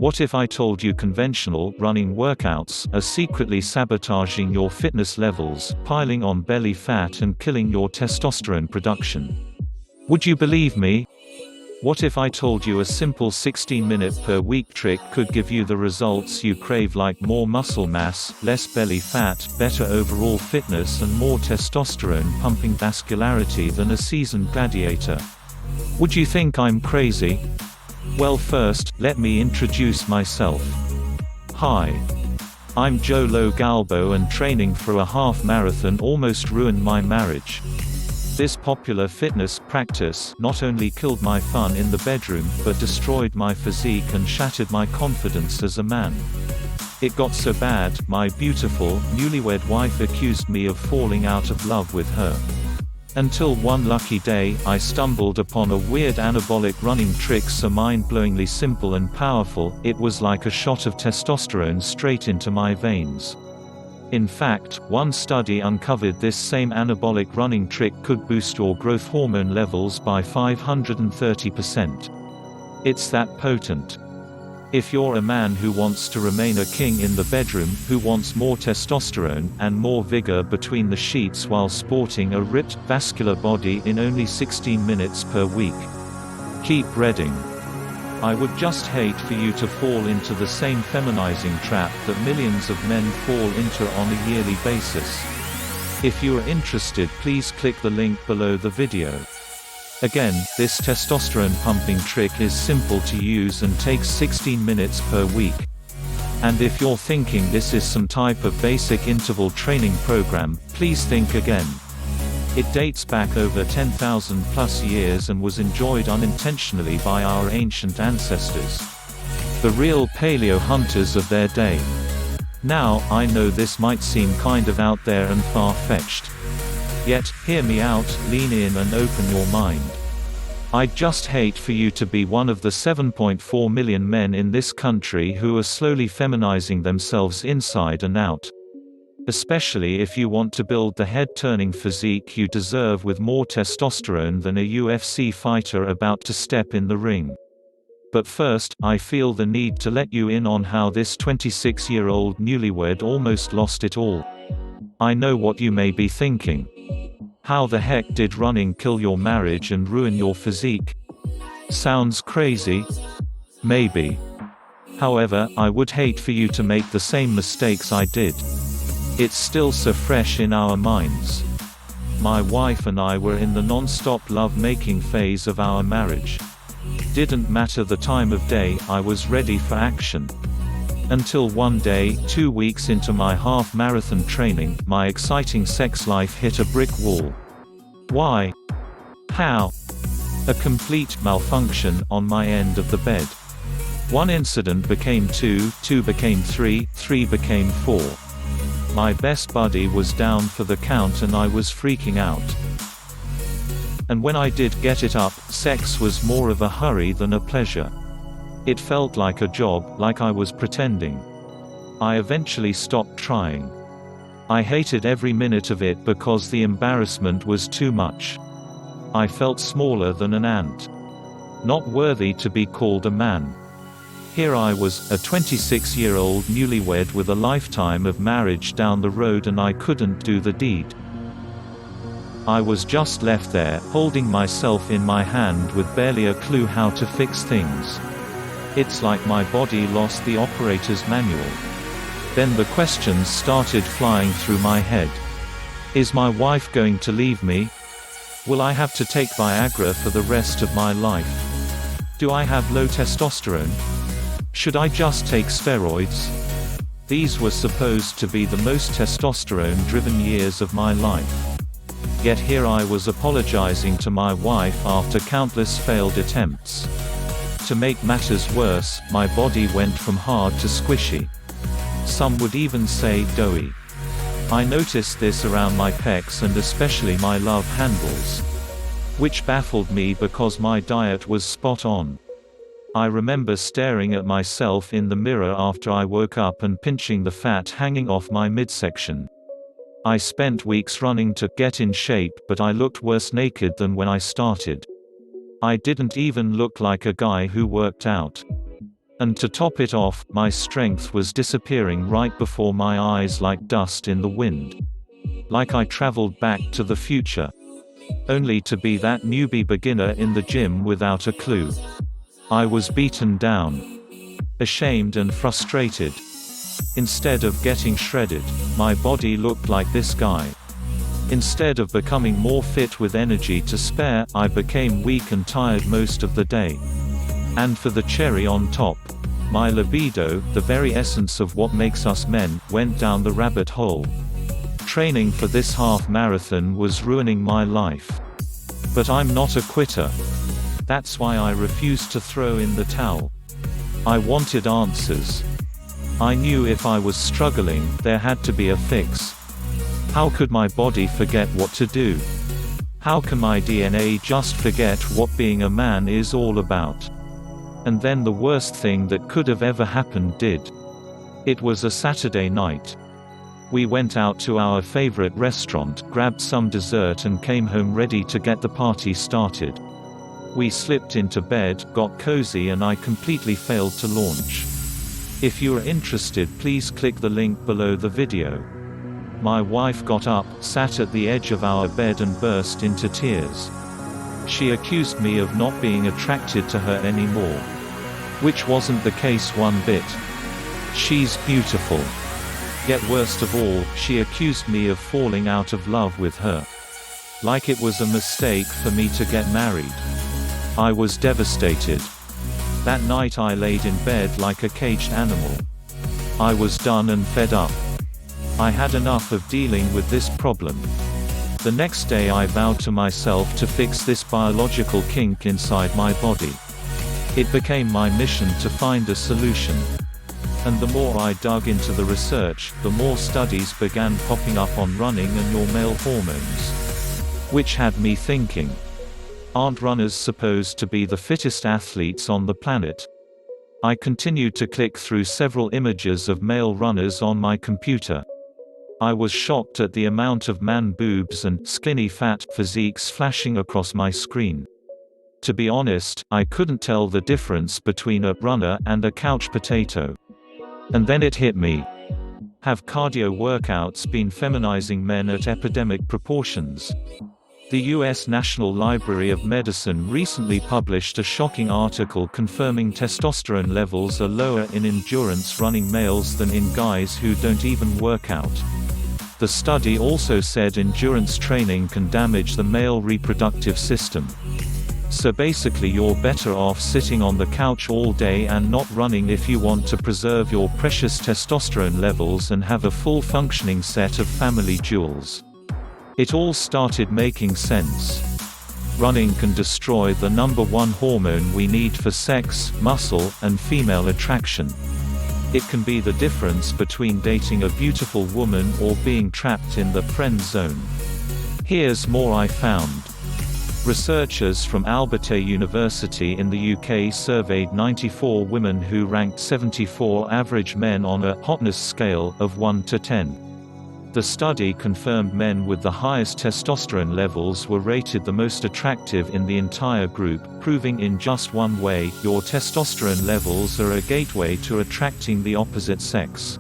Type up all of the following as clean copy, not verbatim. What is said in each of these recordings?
What if I told you conventional running workouts are secretly sabotaging your fitness levels, piling on belly fat and killing your testosterone production? Would you believe me? What if I told you a simple 16-minute per week trick could give you the results you crave, like more muscle mass, less belly fat, better overall fitness and more testosterone pumping vascularity than a seasoned gladiator? Would you think I'm crazy? Well, first, let me introduce myself. Hi. I'm Joe Lo Galbo, and training for a half marathon almost ruined my marriage. This popular fitness practice not only killed my fun in the bedroom, but destroyed my physique and shattered my confidence as a man. It got so bad, my beautiful, newlywed wife accused me of falling out of love with her. Until one lucky day, I stumbled upon a weird anabolic running trick so mind-blowingly simple and powerful, it was like a shot of testosterone straight into my veins. In fact, one study uncovered this same anabolic running trick could boost your growth hormone levels by 530%. It's that potent. If you're a man who wants to remain a king in the bedroom, who wants more testosterone and more vigor between the sheets while sporting a ripped, vascular body in only 16 minutes per week, keep reading. I would just hate for you to fall into the same feminizing trap that millions of men fall into on a yearly basis. If you are interested, please click the link below the video. Again, this testosterone pumping trick is simple to use and takes 16 minutes per week. And if you're thinking this is some type of basic interval training program, please think again. It dates back over 10,000 plus years and was enjoyed unintentionally by our ancient ancestors, the real paleo hunters of their day. Now, I know this might seem kind of out there and far-fetched. Yet, hear me out, lean in and open your mind. I'd just hate for you to be one of the 7.4 million men in this country who are slowly feminizing themselves inside and out. Especially if you want to build the head-turning physique you deserve with more testosterone than a UFC fighter about to step in the ring. But first, I feel the need to let you in on how this 26-year-old newlywed almost lost it all. I know what you may be thinking. How the heck did running kill your marriage and ruin your physique? Sounds crazy? Maybe. However, I would hate for you to make the same mistakes I did. It's still so fresh in our minds. My wife and I were in the non-stop love-making phase of our marriage. Didn't matter the time of day, I was ready for action. Until one day, 2 weeks into my half-marathon training, my exciting sex life hit a brick wall. Why? How? A complete malfunction on my end of the bed. One incident became two, two became three, three became four. My best buddy was down for the count and I was freaking out. And when I did get it up, sex was more of a hurry than a pleasure. It felt like a job, like I was pretending. I eventually stopped trying. I hated every minute of it because the embarrassment was too much. I felt smaller than an ant. Not worthy to be called a man. Here I was, a 26-year-old newlywed with a lifetime of marriage down the road, and I couldn't do the deed. I was just left there, holding myself in my hand with barely a clue how to fix things. It's like my body lost the operator's manual. Then the questions started flying through my head. Is my wife going to leave me? Will I have to take Viagra for the rest of my life? Do I have low testosterone? Should I just take steroids? These were supposed to be the most testosterone-driven years of my life. Yet here I was apologizing to my wife after countless failed attempts. To make matters worse, my body went from hard to squishy. Some would even say doughy. I noticed this around my pecs and especially my love handles. Which baffled me because my diet was spot on. I remember staring at myself in the mirror after I woke up and pinching the fat hanging off my midsection. I spent weeks running to get in shape, but I looked worse naked than when I started. I didn't even look like a guy who worked out. And to top it off, my strength was disappearing right before my eyes like dust in the wind. Like I traveled back to the future. Only to be that newbie beginner in the gym without a clue. I was beaten down. Ashamed and frustrated. Instead of getting shredded, my body looked like this guy. Instead of becoming more fit with energy to spare, I became weak and tired most of the day. And for the cherry on top, my libido, the very essence of what makes us men, went down the rabbit hole. Training for this half marathon was ruining my life. But I'm not a quitter. That's why I refused to throw in the towel. I wanted answers. I knew if I was struggling, there had to be a fix. How could my body forget what to do? How can my DNA just forget what being a man is all about? And then the worst thing that could have ever happened did. It was a Saturday night. We went out to our favorite restaurant, grabbed some dessert and came home ready to get the party started. We slipped into bed, got cozy and I completely failed to launch. If you are interested, please click the link below the video. My wife got up, sat at the edge of our bed and burst into tears. She accused me of not being attracted to her anymore. Which wasn't the case one bit. She's beautiful. Yet worst of all, she accused me of falling out of love with her. Like it was a mistake for me to get married. I was devastated. That night I laid in bed like a caged animal. I was done and fed up. I had enough of dealing with this problem. The next day I vowed to myself to fix this biological kink inside my body. It became my mission to find a solution. And the more I dug into the research, the more studies began popping up on running and your male hormones. Which had me thinking, aren't runners supposed to be the fittest athletes on the planet? I continued to click through several images of male runners on my computer. I was shocked at the amount of man boobs and skinny fat physiques flashing across my screen. To be honest, I couldn't tell the difference between a runner and a couch potato. And then it hit me. Have cardio workouts been feminizing men at epidemic proportions? The U.S. National Library of Medicine recently published a shocking article confirming testosterone levels are lower in endurance running males than in guys who don't even work out. The study also said endurance training can damage the male reproductive system. So basically you're better off sitting on the couch all day and not running if you want to preserve your precious testosterone levels and have a full functioning set of family jewels. It all started making sense. Running can destroy the #1 hormone we need for sex, muscle, and female attraction. It can be the difference between dating a beautiful woman or being trapped in the friend zone. Here's more I found. Researchers from Alberta University in the UK surveyed 94 women who ranked 74 average men on a hotness scale of 1 to 10. The study confirmed men with the highest testosterone levels were rated the most attractive in the entire group, proving in just one way, your testosterone levels are a gateway to attracting the opposite sex.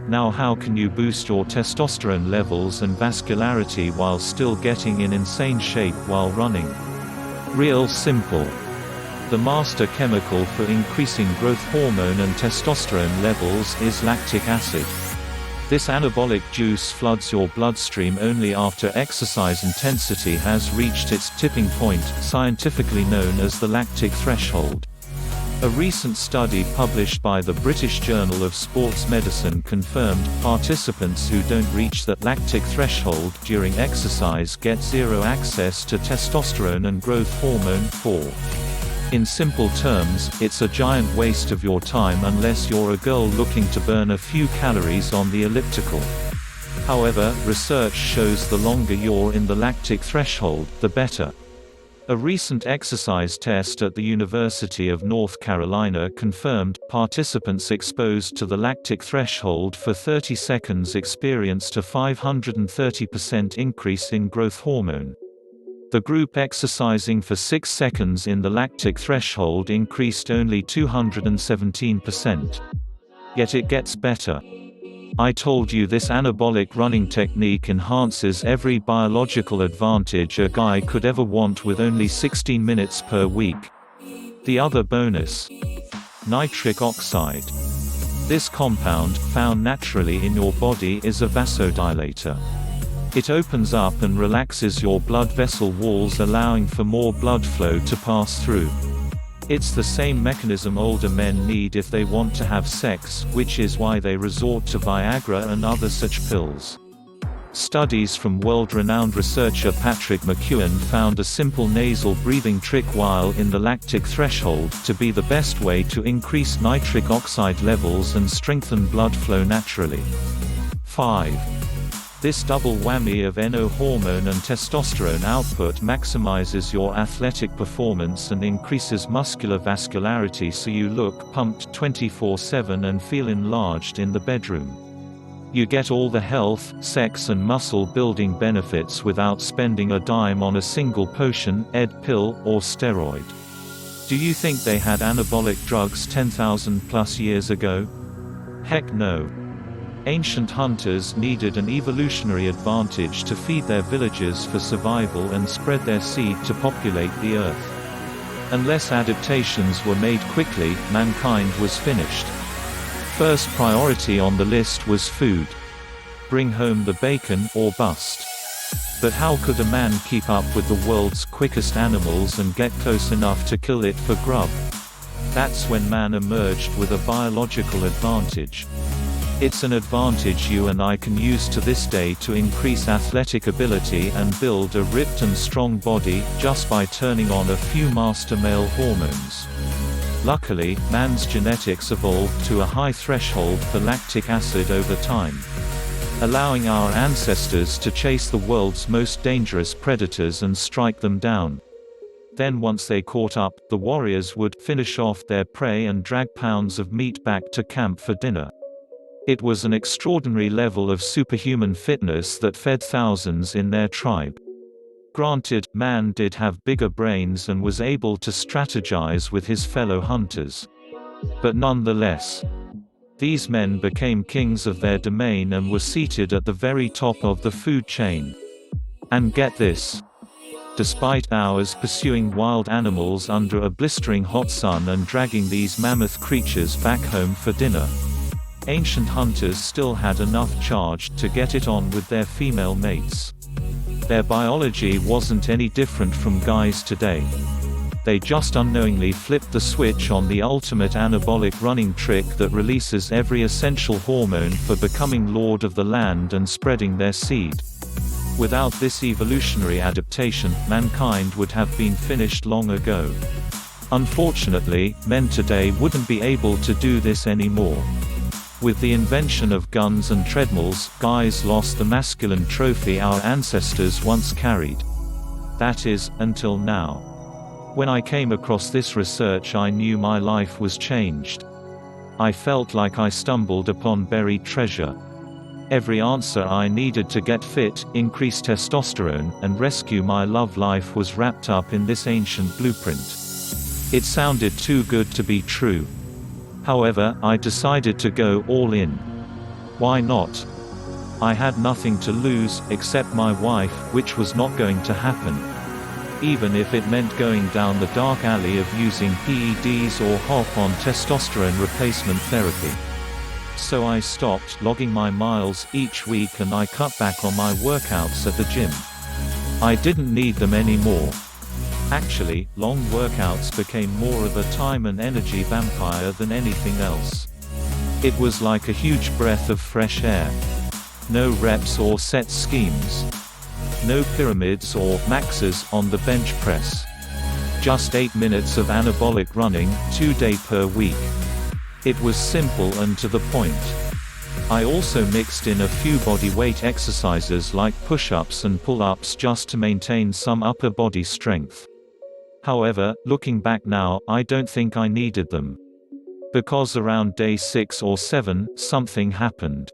Now how can you boost your testosterone levels and vascularity while still getting in insane shape while running? Real simple. The master chemical for increasing growth hormone and testosterone levels is lactic acid. This anabolic juice floods your bloodstream only after exercise intensity has reached its tipping point, scientifically known as the lactic threshold. A recent study published by the British Journal of Sports Medicine confirmed, participants who don't reach that lactic threshold during exercise get zero access to testosterone and growth hormone 4. In simple terms, it's a giant waste of your time unless you're a girl looking to burn a few calories on the elliptical. However, research shows the longer you're in the lactic threshold, the better. A recent exercise test at the University of North Carolina confirmed, participants exposed to the lactic threshold for 30 seconds experienced a 530% increase in growth hormone. The group exercising for 6 seconds in the lactic threshold increased only 217%. Yet it gets better. I told you this anabolic running technique enhances every biological advantage a guy could ever want with only 16 minutes per week. The other bonus: nitric oxide. This compound, found naturally in your body, is a vasodilator. It opens up and relaxes your blood vessel walls, allowing for more blood flow to pass through. It's the same mechanism older men need if they want to have sex, which is why they resort to Viagra and other such pills. Studies from world-renowned researcher Patrick McKeown found a simple nasal breathing trick while in the lactic threshold to be the best way to increase nitric oxide levels and strengthen blood flow naturally. 5. This double whammy of NO hormone and testosterone output maximizes your athletic performance and increases muscular vascularity, so you look pumped 24/7 and feel enlarged in the bedroom. You get all the health, sex and muscle building benefits without spending a dime on a single potion, pill, or steroid. Do you think they had anabolic drugs 10,000 plus years ago? Heck no. Ancient hunters needed an evolutionary advantage to feed their villages for survival and spread their seed to populate the earth. Unless adaptations were made quickly, mankind was finished. First priority on the list was food. Bring home the bacon or bust. But how could a man keep up with the world's quickest animals and get close enough to kill it for grub? That's when man emerged with a biological advantage. It's an advantage you and I can use to this day to increase athletic ability and build a ripped and strong body, just by turning on a few master male hormones. Luckily, man's genetics evolved to a high threshold for lactic acid over time, allowing our ancestors to chase the world's most dangerous predators and strike them down. Then once they caught up, the warriors would finish off their prey and drag pounds of meat back to camp for dinner. It was an extraordinary level of superhuman fitness that fed thousands in their tribe. Granted, man did have bigger brains and was able to strategize with his fellow hunters. But nonetheless, these men became kings of their domain and were seated at the very top of the food chain. And get this: despite hours pursuing wild animals under a blistering hot sun and dragging these mammoth creatures back home for dinner, ancient hunters still had enough charge to get it on with their female mates. Their biology wasn't any different from guys today. They just unknowingly flipped the switch on the ultimate anabolic running trick that releases every essential hormone for becoming lord of the land and spreading their seed. Without this evolutionary adaptation, mankind would have been finished long ago. Unfortunately, men today wouldn't be able to do this anymore. With the invention of guns and treadmills, guys lost the masculine trophy our ancestors once carried. That is, until now. When I came across this research, I knew my life was changed. I felt like I stumbled upon buried treasure. Every answer I needed to get fit, increase testosterone, and rescue my love life was wrapped up in this ancient blueprint. It sounded too good to be true. However, I decided to go all in. Why not? I had nothing to lose, except my wife, which was not going to happen. Even if it meant going down the dark alley of using PEDs or hop on testosterone replacement therapy. So I stopped logging my miles each week and I cut back on my workouts at the gym. I didn't need them anymore. Actually, long workouts became more of a time and energy vampire than anything else. It was like a huge breath of fresh air. No reps or set schemes. No pyramids or maxes on the bench press. Just 8 minutes of anabolic running, 2 days per week. It was simple and to the point. I also mixed in a few body weight exercises like push-ups and pull-ups just to maintain some upper body strength. However, looking back now, I don't think I needed them. Because around day 6 or 7, something happened.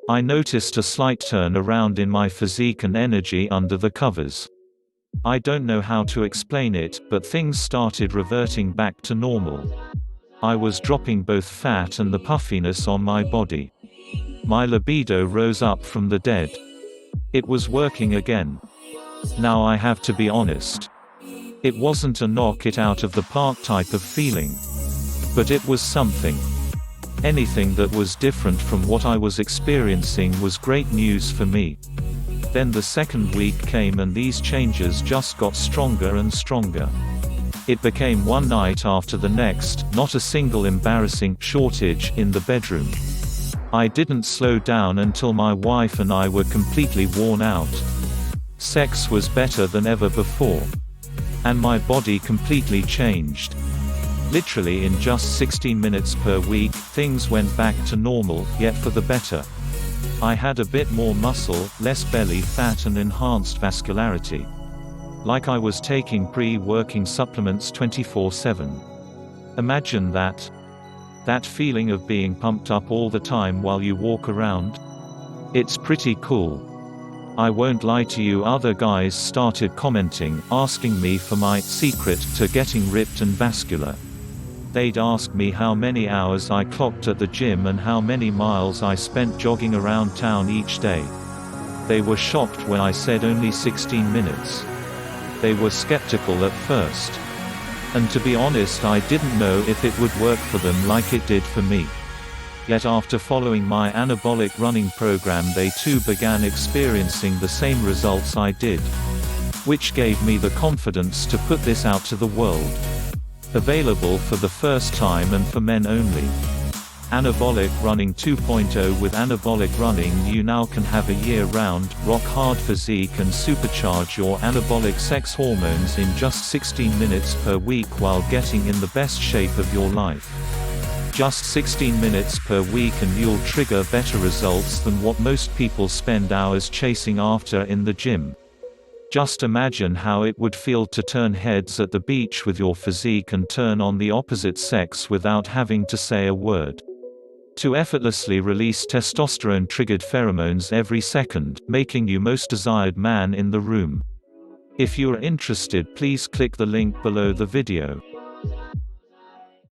I noticed a slight turn around in my physique and energy under the covers. I don't know how to explain it, but things started reverting back to normal. I was dropping both fat and the puffiness on my body. My libido rose up from the dead. It was working again. Now I have to be honest. It wasn't a knock it out of the park type of feeling. But it was something. Anything that was different from what I was experiencing was great news for me. Then the second week came and these changes just got stronger and stronger. It became one night after the next, not a single embarrassing shortage in the bedroom. I didn't slow down until my wife and I were completely worn out. Sex was better than ever before. And my body completely changed. Literally in just 16 minutes per week, things went back to normal, yet for the better. I had a bit more muscle, less belly fat and enhanced vascularity. Like I was taking pre-working supplements 24/7. Imagine that. That feeling of being pumped up all the time while you walk around. It's pretty cool. I won't lie to you, other guys started commenting, asking me for my secret to getting ripped and vascular. They'd ask me how many hours I clocked at the gym and how many miles I spent jogging around town each day. They were shocked when I said only 16 minutes. They were skeptical at first. And to be honest, I didn't know if it would work for them like it did for me. Yet after following my anabolic running program, they too began experiencing the same results I did. Which gave me the confidence to put this out to the world. Available for the first time and for men only. Anabolic Running 2.0. With anabolic running, you now can have a year-round, rock-hard physique and supercharge your anabolic sex hormones in just 16 minutes per week while getting in the best shape of your life. Just 16 minutes per week and you'll trigger better results than what most people spend hours chasing after in the gym. Just imagine how it would feel to turn heads at the beach with your physique and turn on the opposite sex without having to say a word. To effortlessly release testosterone-triggered pheromones every second, making you most desired man in the room. If you're interested, please click the link below the video.